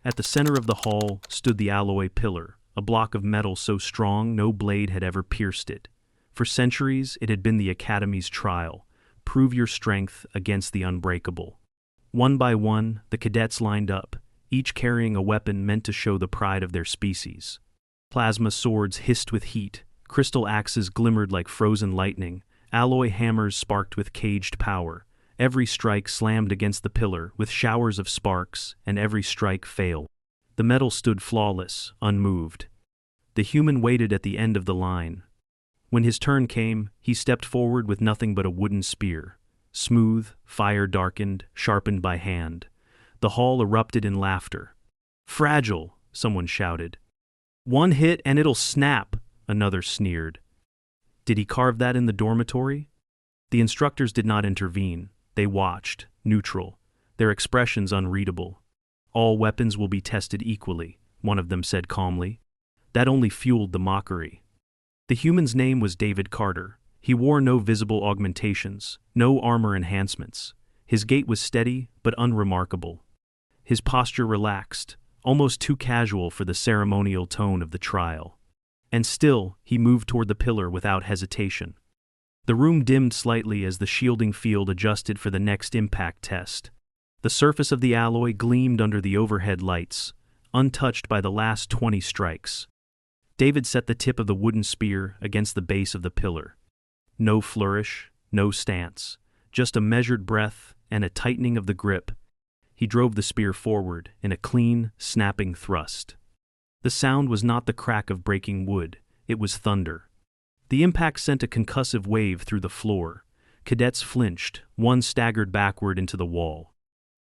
At the center of the hall stood the alloy pillar, a block of metal so strong no blade had ever pierced it. For centuries, it had been the Academy's trial. Prove your strength against the unbreakable. One by one, the cadets lined up, each carrying a weapon meant to show the pride of their species. Plasma swords hissed with heat, crystal axes glimmered like frozen lightning, alloy hammers sparked with caged power. Every strike slammed against the pillar with showers of sparks, and every strike failed. The metal stood flawless, unmoved. The human waited at the end of the line. When his turn came, he stepped forward with nothing but a wooden spear. Smooth, fire-darkened, sharpened by hand. The hall erupted in laughter. "Fragile," someone shouted. "One hit and it'll snap," another sneered. Did he carve that in the dormitory? The instructors did not intervene. They watched, neutral, their expressions unreadable. "All weapons will be tested equally," one of them said calmly. That only fueled the mockery. The human's name was David Carter. He wore no visible augmentations, no armor enhancements. His gait was steady but unremarkable. His posture relaxed, almost too casual for the ceremonial tone of the trial. And still, he moved toward the pillar without hesitation. The room dimmed slightly as the shielding field adjusted for the next impact test. The surface of the alloy gleamed under the overhead lights, untouched by the last 20 strikes. David set the tip of the wooden spear against the base of the pillar. No flourish, no stance, just a measured breath and a tightening of the grip. He drove the spear forward in a clean, snapping thrust. The sound was not the crack of breaking wood, it was thunder. The impact sent a concussive wave through the floor. Cadets flinched, one staggered backward into the wall.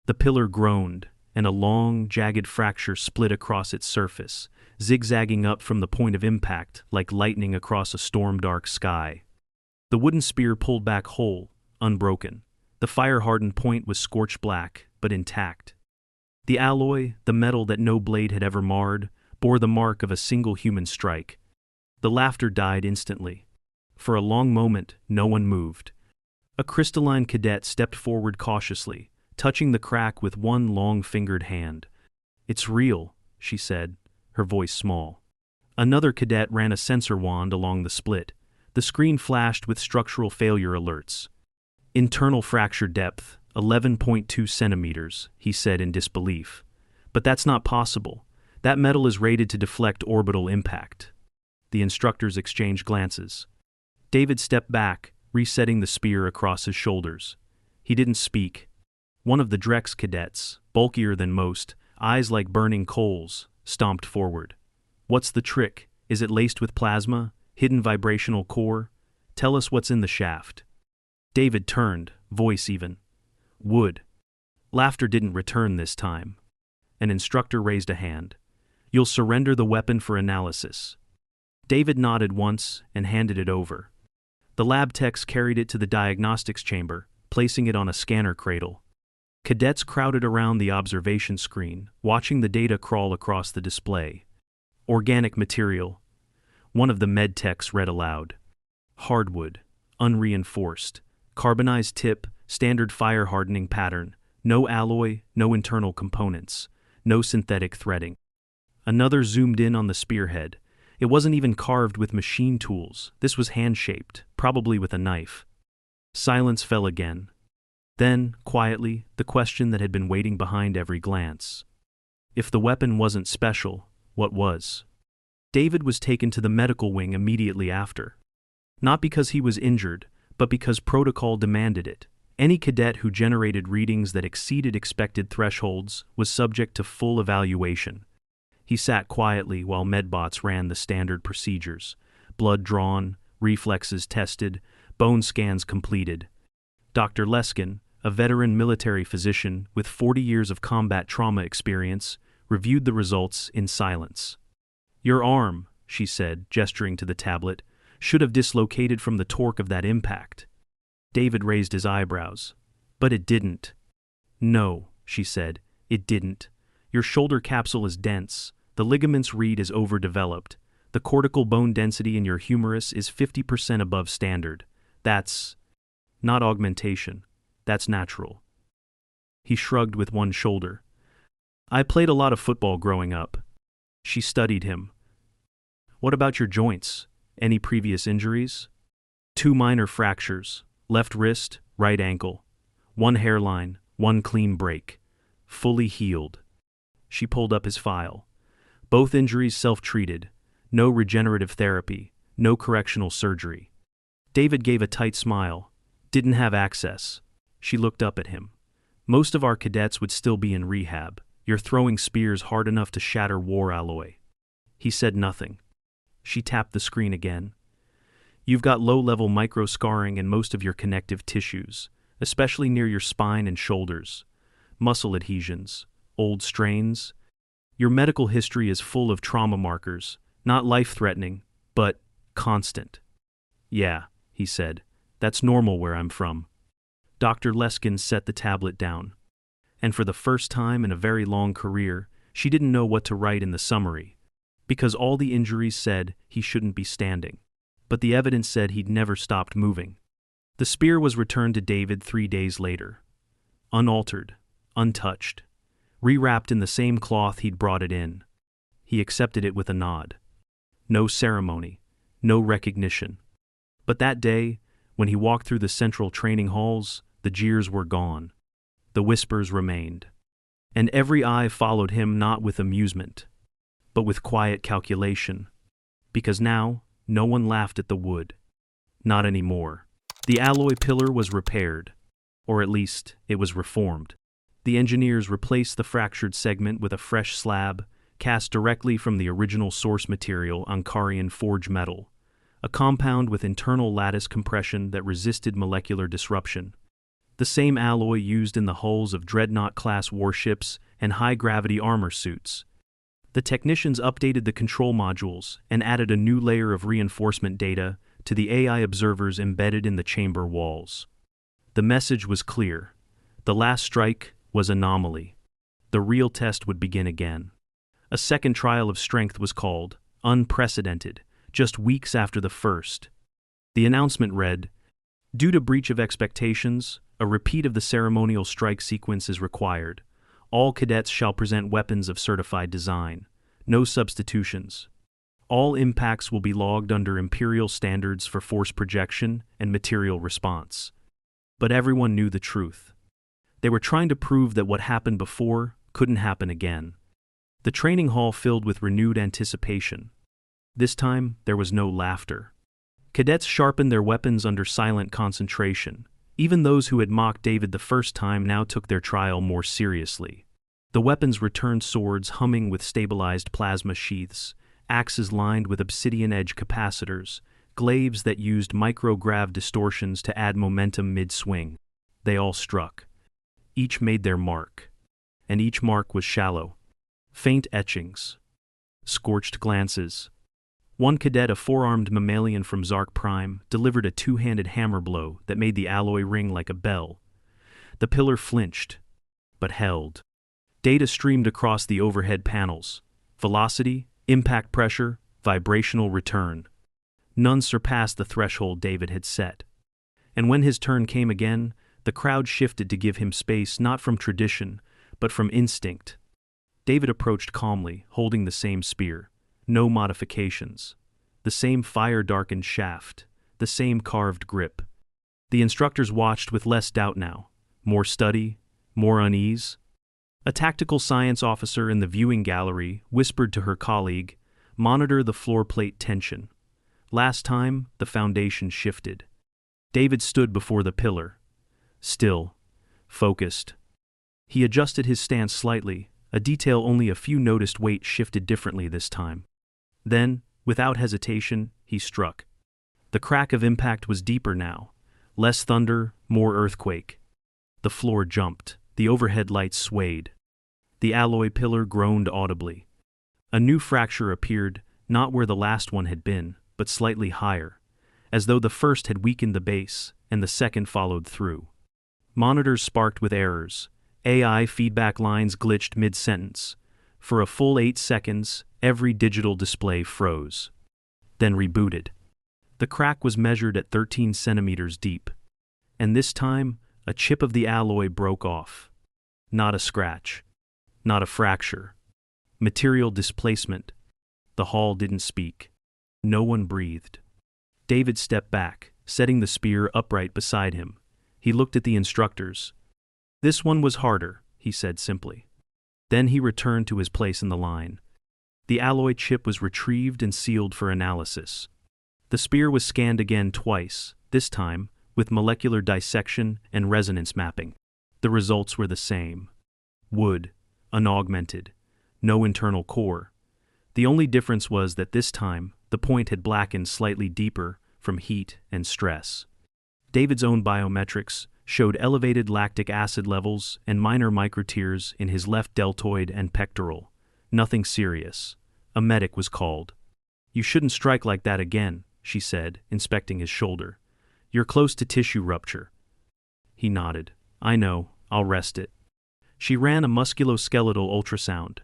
The pillar groaned, and a long, jagged fracture split across its surface, zigzagging up from the point of impact like lightning across a storm-dark sky. The wooden spear pulled back whole, unbroken. The fire-hardened point was scorched black, but intact. The alloy, the metal that no blade had ever marred, bore the mark of a single human strike. The laughter died instantly. For a long moment, no one moved. A crystalline cadet stepped forward cautiously, touching the crack with one long-fingered hand. "It's real," she said, her voice small. Another cadet ran a sensor wand along the split. The screen flashed with structural failure alerts. "Internal fracture depth, 11.2 centimeters, he said in disbelief. "But that's not possible. That metal is rated to deflect orbital impact." The instructors exchanged glances. David stepped back, resetting the spear across his shoulders. He didn't speak. One of the Drex cadets, bulkier than most, eyes like burning coals, stomped forward. "What's the trick? Is it laced with plasma? Hidden vibrational core? Tell us what's in the shaft." David turned, voice even. "Wood." Laughter didn't return this time. An instructor raised a hand. "You'll surrender the weapon for analysis." David nodded once and handed it over. The lab techs carried it to the diagnostics chamber, placing it on a scanner cradle. Cadets crowded around the observation screen, watching the data crawl across the display. "Organic material," one of the med techs read aloud. "Hardwood, unreinforced, carbonized tip, standard fire hardening pattern, no alloy, no internal components, no synthetic threading." Another zoomed in on the spearhead. It wasn't even carved with machine tools. This was hand-shaped, probably with a knife. Silence fell again. Then, quietly, the question that had been waiting behind every glance. If the weapon wasn't special, what was? David was taken to the medical wing immediately after. Not because he was injured, but because protocol demanded it. Any cadet who generated readings that exceeded expected thresholds was subject to full evaluation. He sat quietly while medbots ran the standard procedures. Blood drawn, reflexes tested, bone scans completed. Dr. Leskin, a veteran military physician with 40 years of combat trauma experience, reviewed the results in silence. "Your arm," she said, gesturing to the tablet, "should have dislocated from the torque of that impact." David raised his eyebrows. "But it didn't." "No," she said, "it didn't. Your shoulder capsule is dense. The ligaments reed is overdeveloped. The cortical bone density in your humerus is 50% above standard. That's not augmentation. That's natural." He shrugged with one shoulder. I played a lot of football growing up. She studied him. What about your joints? Any previous injuries? 2 minor fractures, left wrist, right ankle. 1 hairline, 1 clean break. Fully healed. She pulled up his file. Both injuries self-treated. No regenerative therapy, no correctional surgery. David gave a tight smile. Didn't have access. She looked up at him. Most of our cadets would still be in rehab. You're throwing spears hard enough to shatter war alloy. He said nothing. She tapped the screen again. You've got low-level micro-scarring in most of your connective tissues, especially near your spine and shoulders. Muscle adhesions, old strains. Your medical history is full of trauma markers, not life-threatening, but constant. Yeah, he said. That's normal where I'm from. Dr. Leskin set the tablet down. And for the first time in a very long career, she didn't know what to write in the summary, because all the injuries said he shouldn't be standing. But the evidence said he'd never stopped moving. The spear was returned to David 3 days later. Unaltered, untouched, rewrapped in the same cloth he'd brought it in. He accepted it with a nod. No ceremony, no recognition. But that day, when he walked through the central training halls, the jeers were gone. The whispers remained. And every eye followed him not with amusement, but with quiet calculation. Because now, no one laughed at the wood. Not anymore. The alloy pillar was repaired, or at least, it was reformed. The engineers replaced the fractured segment with a fresh slab, cast directly from the original source material Ankarian forge metal, a compound with internal lattice compression that resisted molecular disruption. The same alloy used in the hulls of dreadnought-class warships and high-gravity armor suits. The technicians updated the control modules and added a new layer of reinforcement data to the AI observers embedded in the chamber walls. The message was clear. The last strike was anomaly. The real test would begin again. A second trial of strength was called, unprecedented, just weeks after the first. The announcement read, "Due to breach of expectations, a repeat of the ceremonial strike sequence is required. All cadets shall present weapons of certified design. No substitutions. All impacts will be logged under imperial standards for force projection and material response." But everyone knew the truth. They were trying to prove that what happened before couldn't happen again. The training hall filled with renewed anticipation. This time, there was no laughter. Cadets sharpened their weapons under silent concentration. Even those who had mocked David the first time now took their trial more seriously. The weapons returned swords humming with stabilized plasma sheaths, axes lined with obsidian-edge capacitors, glaives that used micrograv distortions to add momentum mid-swing. They all struck. Each made their mark. And each mark was shallow. Faint etchings. Scorched glances. One cadet, a four-armed mammalian from Zark Prime, delivered a two-handed hammer blow that made the alloy ring like a bell. The pillar flinched, but held. Data streamed across the overhead panels. Velocity, impact pressure, vibrational return. None surpassed the threshold David had set. And when his turn came again, the crowd shifted to give him space not from tradition, but from instinct. David approached calmly, holding the same spear. No modifications. The same fire-darkened shaft. The same carved grip. The instructors watched with less doubt now. More study, more unease. A tactical science officer in the viewing gallery whispered to her colleague, "Monitor the floor plate tension." Last time, the foundation shifted. David stood before the pillar. Still. Focused. He adjusted his stance slightly, a detail only a few noticed. Weight shifted differently this time. Then, without hesitation, he struck. The crack of impact was deeper now. Less thunder, more earthquake. The floor jumped. The overhead lights swayed. The alloy pillar groaned audibly. A new fracture appeared, not where the last one had been, but slightly higher, as though the first had weakened the base, and the second followed through. Monitors sparked with errors. AI feedback lines glitched mid-sentence. For a full 8 seconds, every digital display froze. Then rebooted. The crack was measured at 13 centimeters deep. And this time, a chip of the alloy broke off. Not a scratch. not a fracture. Material displacement. The hall didn't speak. No one breathed. David stepped back, setting the spear upright beside him. He looked at the instructors. "This one was harder," he said simply. Then he returned to his place in the line. The alloy chip was retrieved and sealed for analysis. The spear was scanned again twice, this time with molecular dissection and resonance mapping. The results were the same. Wood, unaugmented, no internal core. The only difference was that this time, the point had blackened slightly deeper from heat and stress. David's own biometrics showed elevated lactic acid levels and minor microtears in his left deltoid and pectoral. Nothing serious. A medic was called. "You shouldn't strike like that again," she said, inspecting his shoulder. "You're close to tissue rupture." He nodded. "I know, I'll rest it." She ran a musculoskeletal ultrasound.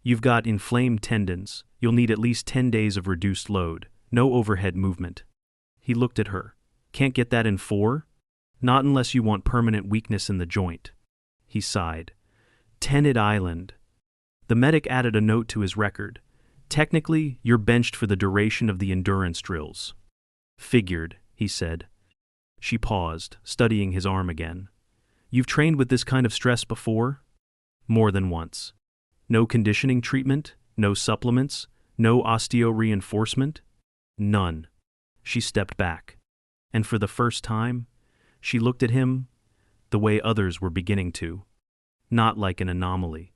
"You've got inflamed tendons. You'll need at least 10 days of reduced load. No overhead movement." He looked at her. "Can't get that in 4? Not unless you want permanent weakness in the joint." He sighed. "Tented Island." The medic added a note to his record. "Technically, you're benched for the duration of the endurance drills." "Figured," he said. She paused, studying his arm again. "You've trained with this kind of stress before?" "More than once." "No conditioning treatment? No supplements? No osteo-reinforcement?" "None." She stepped back. And for the first time, she looked at him the way others were beginning to. Not like an anomaly,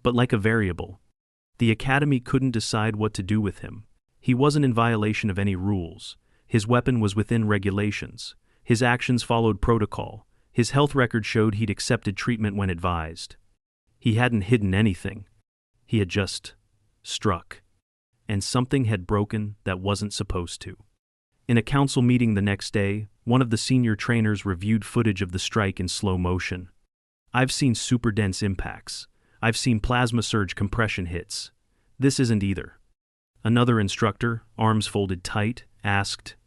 but like a variable. The academy couldn't decide what to do with him. He wasn't in violation of any rules. His weapon was within regulations. His actions followed protocol. His health record showed he'd accepted treatment when advised. He hadn't hidden anything. He had just struck. And something had broken that wasn't supposed to. In a council meeting the next day, one of the senior trainers reviewed footage of the strike in slow motion. "I've seen super dense impacts. I've seen plasma surge compression hits. This isn't either." Another instructor, arms folded tight, asked,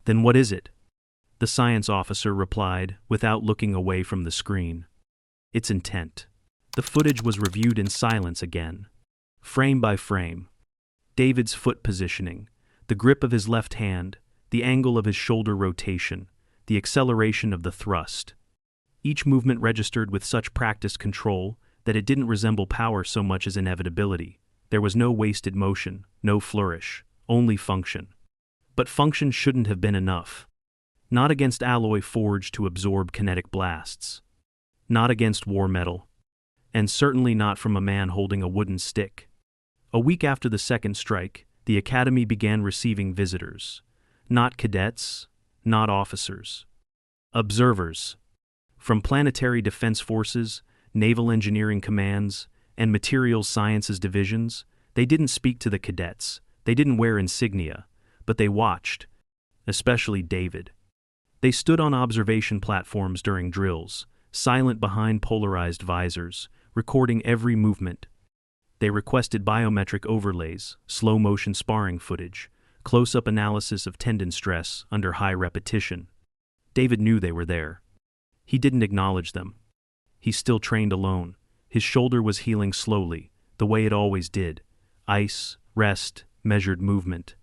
"Then what is it?" The science officer replied, without looking away from the screen. "It's intent." The footage was reviewed in silence again. Frame by frame. David's foot positioning, the grip of his left hand, the angle of his shoulder rotation, the acceleration of the thrust. Each movement registered with such practiced control that it didn't resemble power so much as inevitability. There was no wasted motion, no flourish, only function. But function shouldn't have been enough. Not against alloy forged to absorb kinetic blasts. Not against war metal. And certainly not from a man holding a wooden stick. A week after the second strike, the academy began receiving visitors. Not cadets, not officers. Observers. From planetary defense forces, naval engineering commands, and materials sciences divisions, they didn't speak to the cadets, they didn't wear insignia, but they watched, especially David. They stood on observation platforms during drills, silent behind polarized visors, recording every movement. They requested biometric overlays, slow-motion sparring footage, close-up analysis of tendon stress under high repetition. David knew they were there. He didn't acknowledge them. He still trained alone. His shoulder was healing slowly, the way it always did. Ice, rest, measured movement.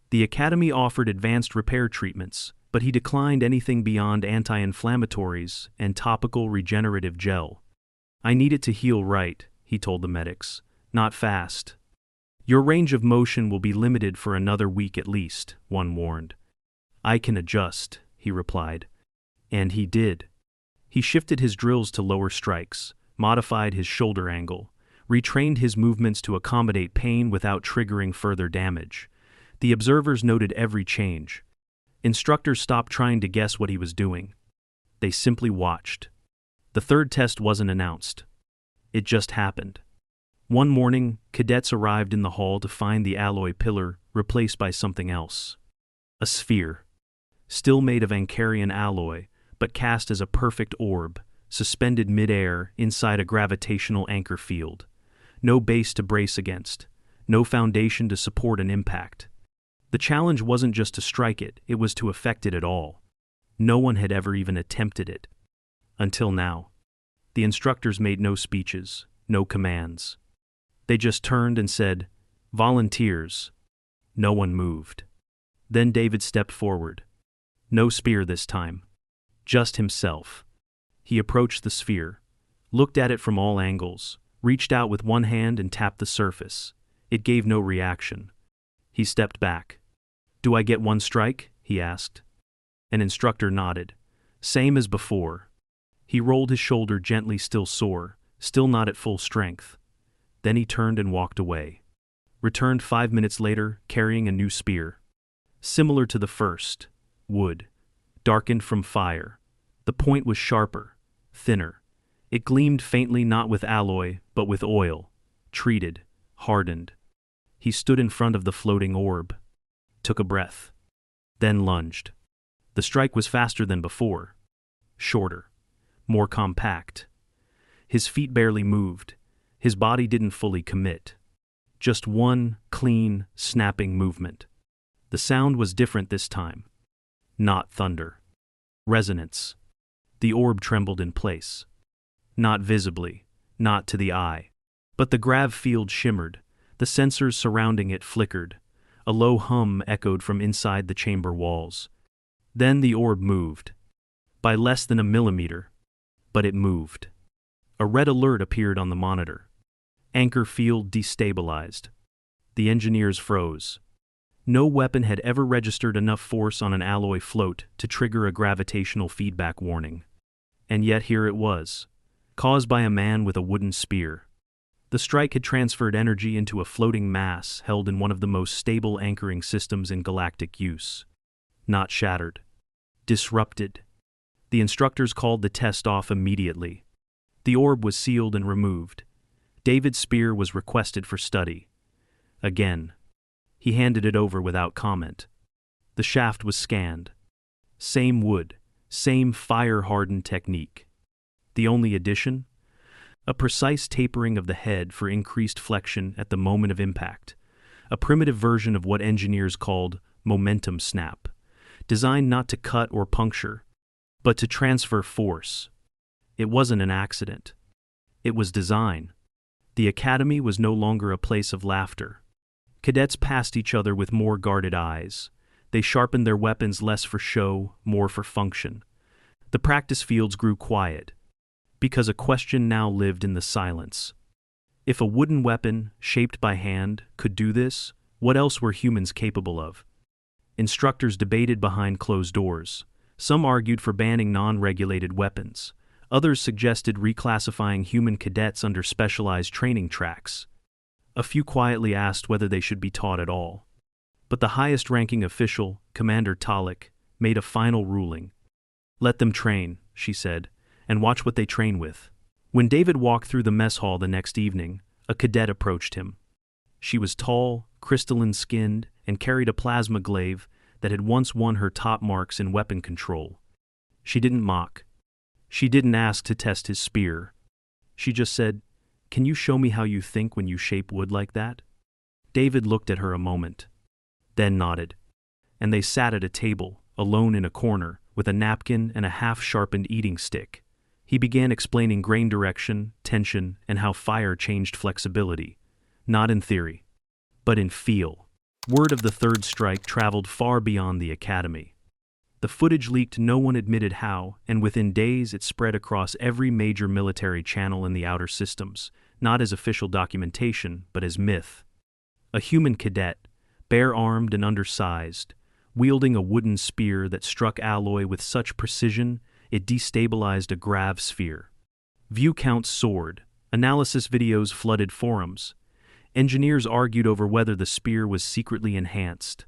The academy offered advanced repair treatments, but he declined anything beyond anti-inflammatories and topical regenerative gel. "I need it to heal right," he told the medics. "Not fast." "Your range of motion will be limited for another week at least," one warned. "I can adjust," he replied. And he did. He shifted his drills to lower strikes, modified his shoulder angle, retrained his movements to accommodate pain without triggering further damage. The observers noted every change. Instructors stopped trying to guess what he was doing. They simply watched. The third test wasn't announced. It just happened. One morning, cadets arrived in the hall to find the alloy pillar replaced by something else. A sphere. Still made of Ankarian alloy, but cast as a perfect orb, suspended mid-air inside a gravitational anchor field. No base to brace against. No foundation to support an impact. The challenge wasn't just to strike it, it was to affect it at all. No one had ever even attempted it. Until now. The instructors made no speeches, no commands. They just turned and said, "Volunteers." No one moved. Then David stepped forward. No spear this time. Just himself. He approached the sphere, looked at it from all angles, reached out with one hand and tapped the surface. It gave no reaction. He stepped back. "Do I get one strike?" he asked. An instructor nodded. Same as before. He rolled his shoulder gently, still sore, still not at full strength. Then he turned and walked away. Returned 5 minutes later, carrying a new spear. Similar to the first. Wood. Darkened from fire. The point was sharper, thinner. It gleamed faintly, not with alloy, but with oil. Treated. Hardened. He stood in front of the floating orb. Took a breath. Then lunged. The strike was faster than before. Shorter. More compact. His feet barely moved. His body didn't fully commit. Just one, clean, snapping movement. The sound was different this time. Not thunder. Resonance. The orb trembled in place. Not visibly, not to the eye. But the grav field shimmered. The sensors surrounding it flickered. A low hum echoed from inside the chamber walls. Then the orb moved. By less than a millimeter. But it moved. A red alert appeared on the monitor. Anchor field destabilized. The engineers froze. No weapon had ever registered enough force on an alloy float to trigger a gravitational feedback warning. And yet here it was, caused by a man with a wooden spear. The strike had transferred energy into a floating mass held in one of the most stable anchoring systems in galactic use. Not shattered. Disrupted. The instructors called the test off immediately. The orb was sealed and removed. David's spear was requested for study. Again. He handed it over without comment. The shaft was scanned. Same wood, same fire-hardened technique. The only addition? A precise tapering of the head for increased flexion at the moment of impact. A primitive version of what engineers called momentum snap, designed not to cut or puncture, but to transfer force. It wasn't an accident. It was design. The academy was no longer a place of laughter. Cadets passed each other with more guarded eyes. They sharpened their weapons less for show, more for function. The practice fields grew quiet, because a question now lived in the silence. If a wooden weapon, shaped by hand, could do this, what else were humans capable of? Instructors debated behind closed doors. Some argued for banning non-regulated weapons. Others suggested reclassifying human cadets under specialized training tracks. A few quietly asked whether they should be taught at all. But the highest-ranking official, Commander Talik, made a final ruling. "Let them train," she said, "and watch what they train with." When David walked through the mess hall the next evening, a cadet approached him. She was tall, crystalline-skinned, and carried a plasma glaive that had once won her top marks in weapon control. She didn't mock. She didn't ask to test his spear. She just said, "Can you show me how you think when you shape wood like that?" David looked at her a moment, then nodded. And they sat at a table, alone in a corner, with a napkin and a half-sharpened eating stick. He began explaining grain direction, tension, and how fire changed flexibility. Not in theory, but in feel. Word of the third strike traveled far beyond the academy. The footage leaked, no one admitted how, and within days it spread across every major military channel in the outer systems, not as official documentation, but as myth. A human cadet, bare-armed and undersized, wielding a wooden spear that struck alloy with such precision it destabilized a grav sphere. View counts soared. Analysis videos flooded forums. Engineers argued over whether the spear was secretly enhanced.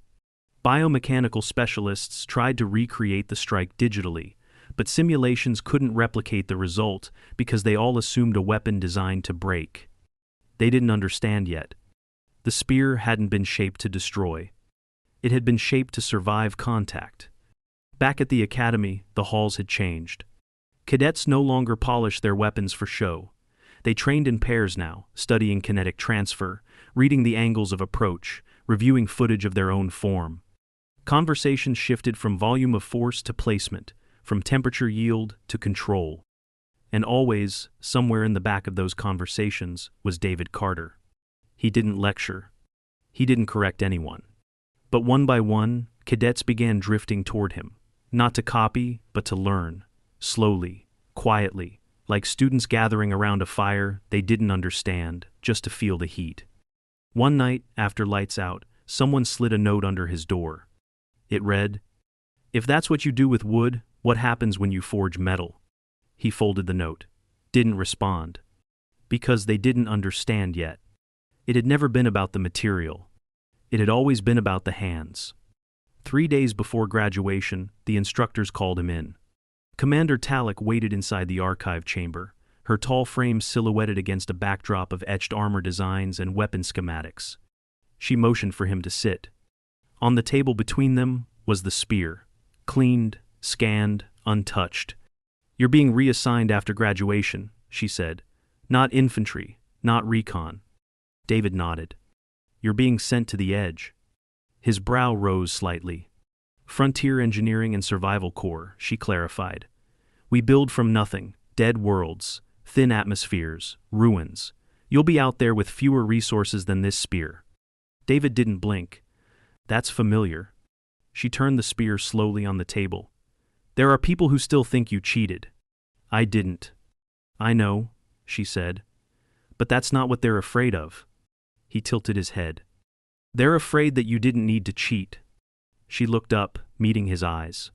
Biomechanical specialists tried to recreate the strike digitally, but simulations couldn't replicate the result because they all assumed a weapon designed to break. They didn't understand yet. The spear hadn't been shaped to destroy. It had been shaped to survive contact. Back at the academy, the halls had changed. Cadets no longer polished their weapons for show. They trained in pairs now, studying kinetic transfer, reading the angles of approach, reviewing footage of their own form. Conversations shifted from volume of force to placement, from temperature yield to control. And always, somewhere in the back of those conversations, was David Carter. He didn't lecture. He didn't correct anyone. But one by one, cadets began drifting toward him, not to copy, but to learn, slowly, quietly, like students gathering around a fire they didn't understand, just to feel the heat. One night, after lights out, someone slid a note under his door. It read, "If that's what you do with wood, what happens when you forge metal?" He folded the note. Didn't respond. Because they didn't understand yet. It had never been about the material. It had always been about the hands. 3 days before graduation, the instructors called him in. Commander Talek waited inside the archive chamber, her tall frame silhouetted against a backdrop of etched armor designs and weapon schematics. She motioned for him to sit. On the table between them was the spear, cleaned, scanned, untouched. "You're being reassigned after graduation," she said. "Not infantry, not recon." David nodded. "You're being sent to the edge." His brow rose slightly. "Frontier Engineering and Survival Corps," she clarified. "We build from nothing, dead worlds, thin atmospheres, ruins. You'll be out there with fewer resources than this spear." David didn't blink. "That's familiar." She turned the spear slowly on the table. "There are people who still think you cheated." "I didn't." "I know," she said. "But that's not what they're afraid of." He tilted his head. "They're afraid that you didn't need to cheat." She looked up, meeting his eyes.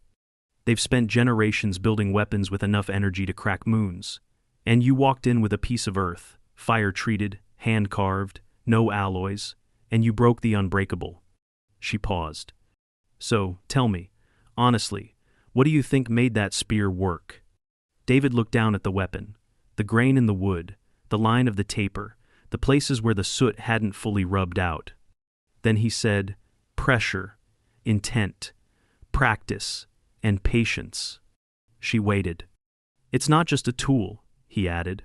"They've spent generations building weapons with enough energy to crack moons. And you walked in with a piece of earth, fire-treated, hand-carved, no alloys, and you broke the unbreakable." She paused. "So, tell me, honestly, what do you think made that spear work?" David looked down at the weapon, the grain in the wood, the line of the taper, the places where the soot hadn't fully rubbed out. Then he said, "Pressure, intent, practice, and patience." She waited. "It's not just a tool," he added.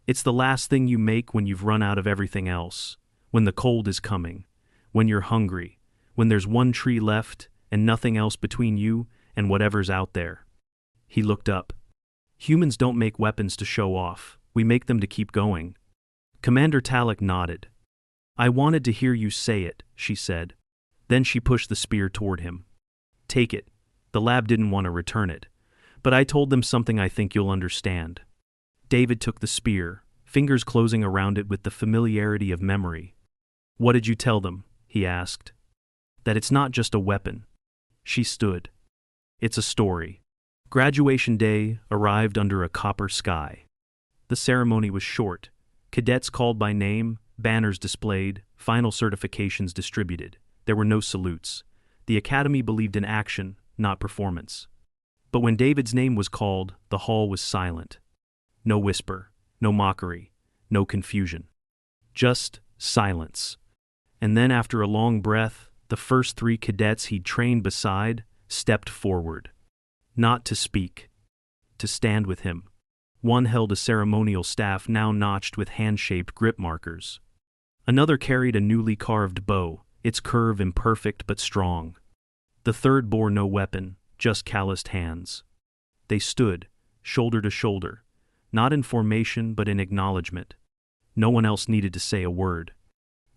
"It's the last thing you make when you've run out of everything else, when the cold is coming, when you're hungry, when there's one tree left and nothing else between you and whatever's out there." He looked up. "Humans don't make weapons to show off. We make them to keep going." Commander Talek nodded. "I wanted to hear you say it," she said. Then she pushed the spear toward him. "Take it." The lab didn't want to return it, but I told them something I think you'll understand. David took the spear, fingers closing around it with the familiarity of memory. "What did you tell them?" he asked. "That it's not just a weapon." She stood. "It's a story." Graduation day arrived under a copper sky. The ceremony was short. Cadets called by name, banners displayed, final certifications distributed. There were no salutes. The academy believed in action, not performance. But when David's name was called, the hall was silent. No whisper, no mockery, no confusion. Just silence. And then after a long breath, the first 3 cadets he'd trained beside stepped forward. Not to speak. To stand with him. One held a ceremonial staff now notched with hand-shaped grip markers. Another carried a newly carved bow, its curve imperfect but strong. The third bore no weapon, just calloused hands. They stood, shoulder to shoulder, not in formation but in acknowledgement. No one else needed to say a word.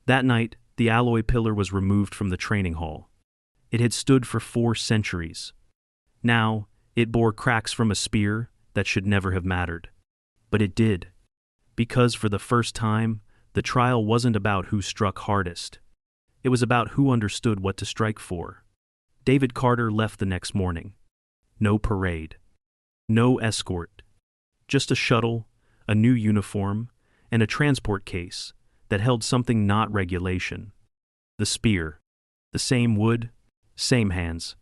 That night, the alloy pillar was removed from the training hall. It had stood for 4 centuries. Now, it bore cracks from a spear that should never have mattered. But it did. Because for the first time, the trial wasn't about who struck hardest. It was about who understood what to strike for. David Carter left the next morning. No parade. No escort. Just a shuttle, a new uniform, and a transport case that held something not regulation. The spear. The same wood, same hands.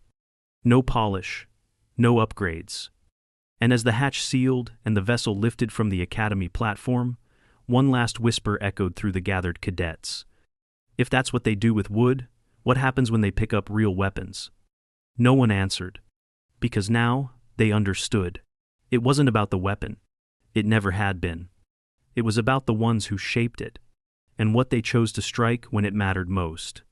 No polish, no upgrades. And as the hatch sealed and the vessel lifted from the academy platform, one last whisper echoed through the gathered cadets. If that's what they do with wood, what happens when they pick up real weapons? No one answered. Because now, they understood. It wasn't about the weapon. It never had been. It was about the ones who shaped it, and what they chose to strike when it mattered most.